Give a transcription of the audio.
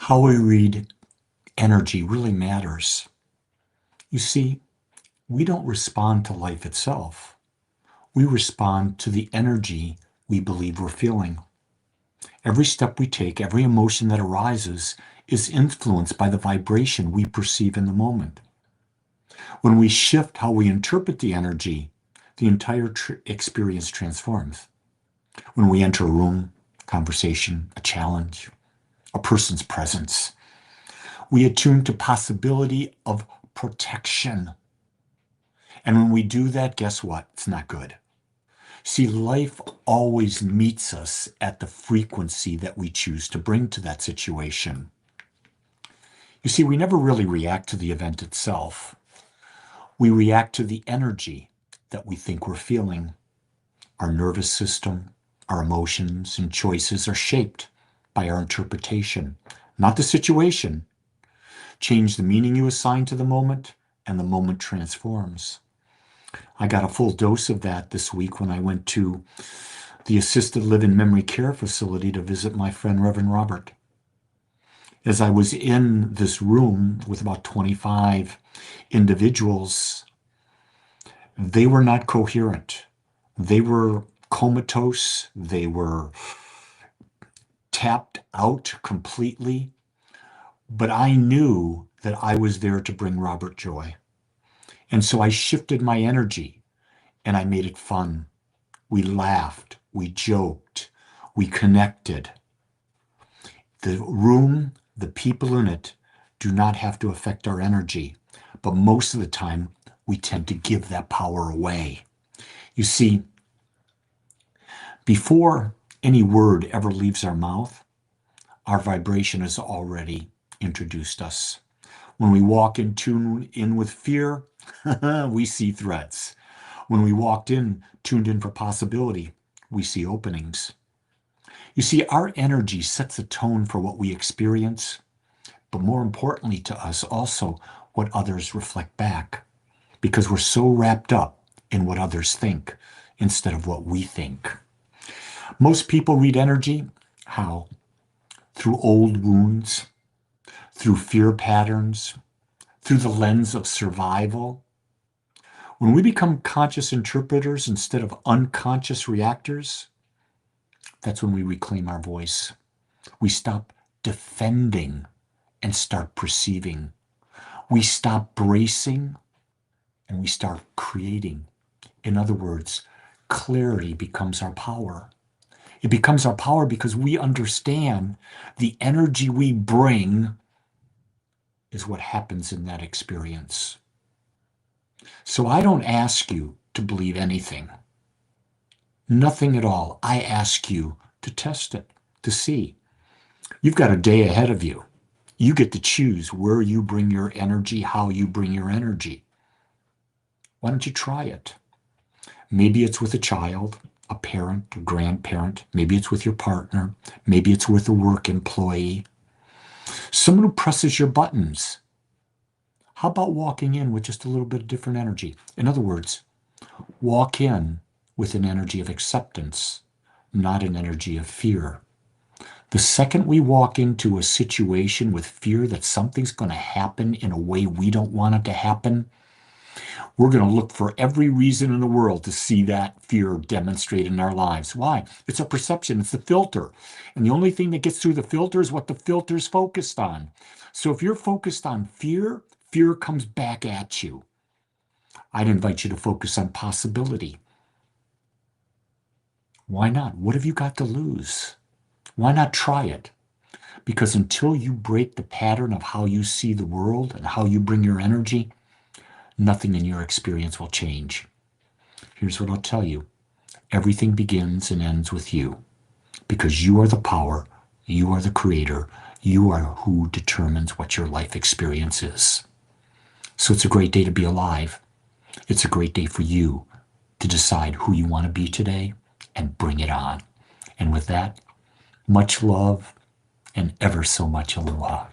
How we read energy really matters. You see, we don't respond to life itself. We respond to the energy we believe we're feeling. Every step we take, every emotion that arises is influenced by the vibration we perceive in the moment. When we shift how we interpret the energy, the entire experience transforms. When we enter a room, conversation, a challenge, a person's presence, we attune to possibility of protection. And when we do that, guess what? It's not good. See, life always meets us at the frequency that we choose to bring to that situation. You see, we never really react to the event itself. We react to the energy that we think we're feeling. Our nervous system, our emotions, and choices are shaped by our interpretation, not the situation. Change the meaning you assign to the moment, and the moment transforms. I got a full dose of that this week when I went to the assisted living memory care facility to visit my friend Reverend Robert. As I was in this room with about 25 individuals, they were not coherent. They were comatose. They were tapped out completely. But I knew that I was there to bring Robert joy. And so I shifted my energy and I made it fun. We laughed, we joked, we connected. The room, the people in it do not have to affect our energy, but most of the time we tend to give that power away. You see, before any word ever leaves our mouth, our vibration has already introduced us. When we walk in tune in with fear, we see threats. When we walked in, tuned in for possibility, we see openings. You see, our energy sets a tone for what we experience, but more importantly to us, also what others reflect back, because we're so wrapped up in what others think instead of what we think. Most people read energy, how? Through old wounds, through fear patterns, through the lens of survival. When we become conscious interpreters instead of unconscious reactors, that's when we reclaim our voice. We stop defending and start perceiving. We stop bracing and we start creating. In other words, clarity becomes our power. It becomes our power because we understand the energy we bring is what happens in that experience. So I don't ask you to believe anything. Nothing at all. I ask you to test it, to see. You've got a day ahead of you. You get to choose where you bring your energy, how you bring your energy. Why don't you try it? Maybe it's with a child, a parent, a grandparent. Maybe it's with your partner. Maybe it's with a work employee. Someone who presses your buttons. How about walking in with just a little bit of different energy? In other words, walk in with an energy of acceptance, not an energy of fear. The second we walk into a situation with fear that something's going to happen in a way we don't want it to happen, we're going to look for every reason in the world to see that fear demonstrate in our lives. Why? It's a perception. It's a filter. And the only thing that gets through the filter is what the filter's focused on. So if you're focused on fear, fear comes back at you. I'd invite you to focus on possibility. Why not? What have you got to lose? Why not try it? Because until you break the pattern of how you see the world and how you bring your energy, nothing in your experience will change. Here's what I'll tell you. Everything begins and ends with you. Because you are the power, you are the creator, you are who determines what your life experience is. So it's a great day to be alive. It's a great day for you to decide who you want to be today and bring it on. And with that, much love and ever so much aloha.